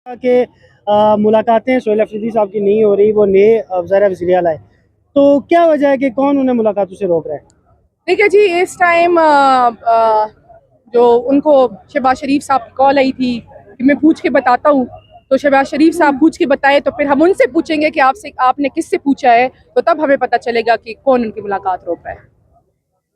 کہ ملاقاتیں سہیل افریدی صاحب کی نہیں ہو رہی, وہ نئے وزیر وزیر اعلیٰ ہے, تو کیا وجہ ہے کہ کون انہیں ملاقاتوں سے روک رہا ہے؟ دیکھیے جی, اس ٹائم جو ان کو شہباز شریف صاحب کی کال آئی تھی کہ میں پوچھ کے بتاتا ہوں, تو شہباز شریف صاحب پوچھ کے بتائے تو پھر ہم ان سے پوچھیں گے کہ آپ نے کس سے پوچھا ہے, تو تب ہمیں پتہ چلے گا کہ کون ان کی ملاقات روک رہا ہے.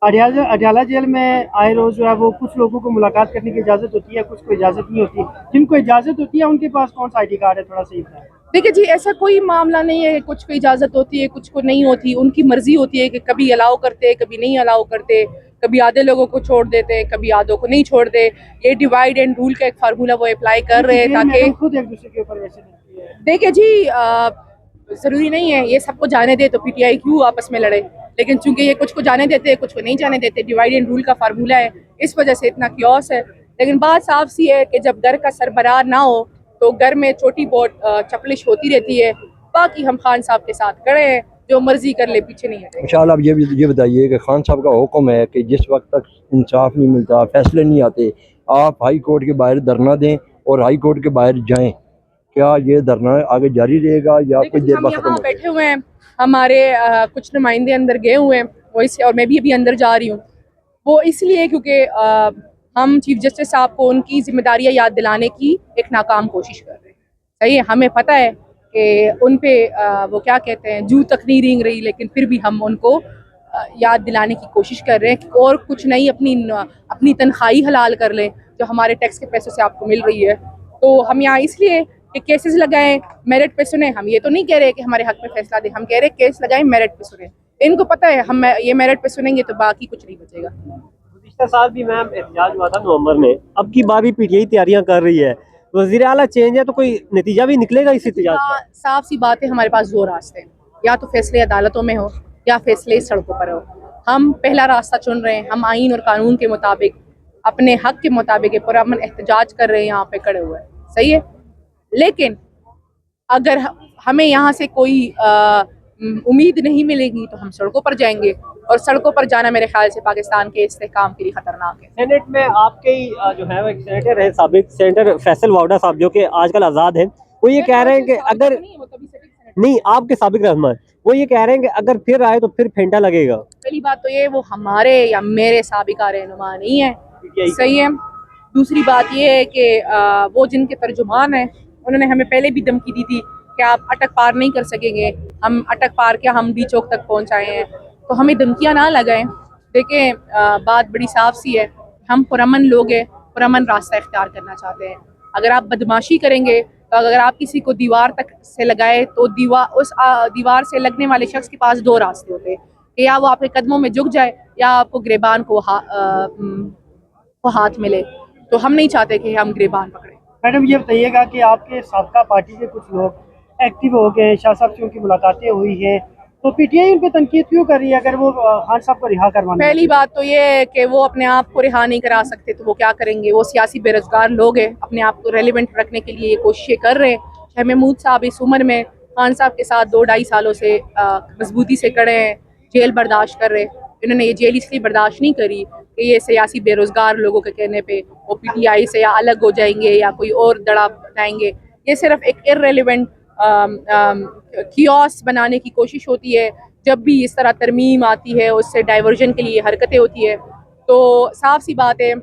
اڈیالہ جیل میں آئے روز جو ہے وہ کچھ لوگوں کو ملاقات کرنے کی اجازت ہوتی ہے, کچھ کو اجازت نہیں ہوتی. جن کو اجازت ہوتی ہے ان کے پاس کون سا آئی ڈی کارڈ ہے, تھوڑا سا بتائیں. دیکھیے جی, ایسا کوئی معاملہ نہیں ہے کہ کچھ کو اجازت ہوتی ہے کچھ کو نہیں ہوتی. ان کی مرضی ہوتی ہے کہ کبھی الاؤ کرتے کبھی نہیں الاؤ کرتے, کبھی آدھے لوگوں کو چھوڑ دیتے کبھی آدھوں کو نہیں چھوڑتے. یہ ڈیوائڈ اینڈ رول کا ایک فارمولہ وہ اپلائی کر رہے ہیں تاکہ خود ایک دوسرے کے اوپر ویسے نہیں ہے. دیکھیں جی, ضروری نہیں ہے یہ سب کو جانے دے تو پی ٹی آئی کیوں آپس میں لڑے, لیکن چونکہ یہ کچھ کو جانے دیتے کچھ کو نہیں جانے دیتے, ڈیوائڈ اینڈ رول کا فارمولہ ہے, اس وجہ سے اتنا کیوس ہے. لیکن بات صاف سی ہے کہ جب گھر کا سربراہ نہ ہو تو گھر میں چھوٹی بہت چپلش ہوتی رہتی ہے. باقی ہم خان صاحب کے ساتھ کھڑے ہیں, جو مرضی کر لے پیچھے نہیں ہٹیں گے. انشاءاللہ اب یہ بتائیے کہ خان صاحب کا حکم ہے کہ جس وقت تک انصاف نہیں ملتا, فیصلے نہیں آتے, آپ ہائی کورٹ کے باہر دھرنا دیں اور ہائی کورٹ کے باہر جائیں. کیا یہ دھرنا آگے جاری رہے گا یا کچھ دیر ہم بعد ختم یہاں ہو بیٹھے ہوئے ہیں, ہمارے کچھ نمائندے اندر گئے ہوئے ہیں, وہ اس اور میں بھی اندر جا رہی ہوں. وہ اس لیے کیونکہ ہم چیف جسٹس صاحب کو ان کی ذمہ داریاں یاد دلانے کی ایک ناکام کوشش کر رہے ہیں. صحیح ہے, ہمیں پتہ ہے کہ ان پہ وہ کیا کہتے ہیں جو تک نہیں رینگ رہی, لیکن پھر بھی ہم ان کو یاد دلانے کی کوشش کر رہے ہیں کہ اور کچھ نہیں, اپنی تنخواہی حلال کر لیں جو ہمارے ٹیکس کے پیسوں سے آپ کو مل رہی ہے. تو ہم یہاں اس لیے کہ کیسز لگائیں, میرٹ پہ سنیں. ہم یہ تو نہیں کہہ رہے کہ ہمارے حق میں فیصلہ دیں, ہم کہہ رہے کیس لگائیں میرٹ پہ سنیں. ان کو پتہ ہے ہم یہ میرٹ پہ سنیں گے تو باقی کچھ نہیں بچے گا. گزشتہ سال بھی میم احتجاج ہوا تھا نومبر میں, اب کی بار بھی پی ٹی آئی تیاریاں کر رہی ہے, وزیر اعلیٰ چینج ہے تو کوئی نتیجہ بھی نکلے گا اس احتجاج کا؟ صاف سی بات ہے, ہمارے پاس دو راستے ہیں, یا تو فیصلے عدالتوں میں ہو یا فیصلے سڑکوں پر ہو. ہم پہلا راستہ چن رہے ہیں, ہم آئین اور قانون کے مطابق اپنے حق کے مطابق پرامن احتجاج کر رہے ہیں, یہاں پہ کھڑے ہوئے ہیں. صحیح ہے, لیکن اگر ہمیں یہاں سے کوئی امید نہیں ملے گی تو ہم سڑکوں پر جائیں گے, اور سڑکوں پر جانا میرے خیال سے پاکستان کے استحکام کے لیے خطرناک ہے. سینٹ میں آپ کے جو ہے وہ ایک سینیٹر ہے سابق, سینیٹر فیصل واؤڈا صاحب, جو کہ آج کل آزاد ہیں, وہ یہ کہہ رہے ہیں کہ اگر نہیں آپ کے سابق رہنما, وہ یہ کہہ رہے ہیں کہ اگر پھر آئے تو پھر پھینٹا لگے گا. پہلی بات تو یہ وہ ہمارے یا میرے سابقہ رہنما نہیں ہے. صحیح ہے. دوسری بات یہ ہے کہ وہ جن کے ترجمان ہیں انہوں نے ہمیں پہلے بھی دھمکی دی تھی کہ آپ اٹک پار نہیں کر سکیں گے. ہم اٹک پار کیا, ہم ڈی چوک تک پہنچائے ہیں, تو ہمیں دھمکیاں نہ لگائیں. دیکھیں بات بڑی صاف سی ہے, ہم پرامن لوگ ہیں, پرامن راستہ اختیار کرنا چاہتے ہیں. اگر آپ بدماشی کریں گے تو اگر آپ کسی کو دیوار تک سے لگائے تو اس دیوار سے لگنے والے شخص کے پاس دو راستے ہوتے ہیں, کہ یا وہ آپ کے قدموں میں جھک جائے یا آپ کو گریبان کو ہاتھ ملے. تو ہم نہیں چاہتے کہ ہم گریبان پکڑیں. میڈم یہ بتائیے گا کہ آپ کے سابقہ پارٹی کے کچھ لوگ ایکٹیو ہو گئے ہیں, شاہ صاحب سے ان کی ملاقاتیں ہوئی ہیں, تو پی ٹی آئی ان پہ تنقید کیوں کر رہی ہے اگر وہ خان صاحب کو رہا کروانا؟ پہلی بات تو یہ ہے کہ وہ اپنے آپ کو رہا نہیں کرا سکتے تو وہ کیا کریں گے. وہ سیاسی بے روزگار لوگ ہیں, اپنے آپ کو ریلیونٹ رکھنے کے لیے یہ کوششیں کر رہے ہیں. شاہ محمود صاحب اس عمر میں خان صاحب کے ساتھ 2-2.5 سالوں سے مضبوطی سے کھڑے ہیں, جیل برداشت کر رہے. انہوں نے یہ جیل اس لیے برداشت نہیں کری کہ یہ سیاسی بے روزگار لوگوں کے کہنے پہ وہ پی ٹی آئی سے یا الگ ہو جائیں گے یا کوئی اور دڑا بنائیں گے. یہ صرف ایک ارریلیونٹ کیوس بنانے کی کوشش ہوتی ہے. جب بھی اس طرح ترمیم آتی ہے اس سے ڈائیورژن کے لیے حرکتیں ہوتی ہے. تو صاف سی بات ہے,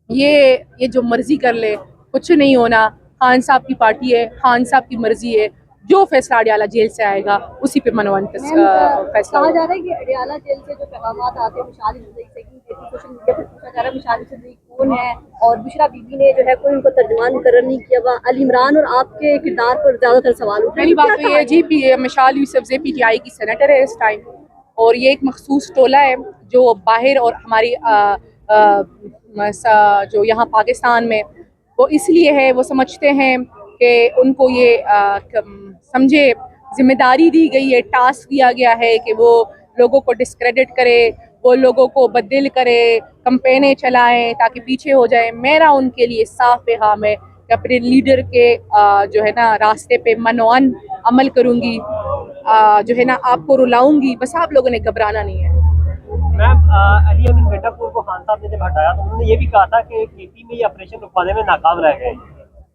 یہ جو مرضی کر لے کچھ نہیں ہونا. خان صاحب کی پارٹی ہے, خان صاحب کی مرضی ہے, جو فیصلہ اڈیالہ جیل سے آئے گا اسی پہ منوانت فیصلہ. کہا جا رہا ہے کہ اڈیالہ جیل سے جو پیغامات آتے ہیں مشال صدیقی سے سوشل میڈیا پر پوچھا جا رہا ہے مشال صدیقی کون ہے, اور بشرا بی بی نے جو ہے کوئی ان کو ترجمان مقرر نہیں کیا ہوا. علی عمران اور آپ کے کردار پر زیادہ تر سوال اٹھے. پہلی بات تو یہ جی مشال یوسف پی ٹی آئی کی سینیٹر ہے اس ٹائم, اور یہ ایک مخصوص ٹولہ ہے جو باہر اور ہماری جو یہاں پاکستان میں وہ اس لیے ہے, وہ سمجھتے ہیں کہ ان کو یہ سمجھے ذمہ داری دی گئی ہے, ٹاسک دیا گیا ہے کہ وہ لوگوں کو ڈسکریڈٹ کرے, وہ لوگوں کو بددل کرے, کمپینیں چلائیں تاکہ پیچھے ہو جائے. میرا ان کے لیے صاف پیغام ہے کہ اپنے لیڈر کے جو ہے نا راستے پہ منوان عمل کروں گی, جو ہے نا آپ کو رلاؤں گی, بس آپ لوگوں نے گھبرانا نہیں ہے. میم علی امین گنڈا پور کو خان صاحب نے جب ہٹایا تو انہوں نے یہ بھی کہا تھا کہ کے پی میں یہ آپریشن رکوانے میں ناکام رہ گئے.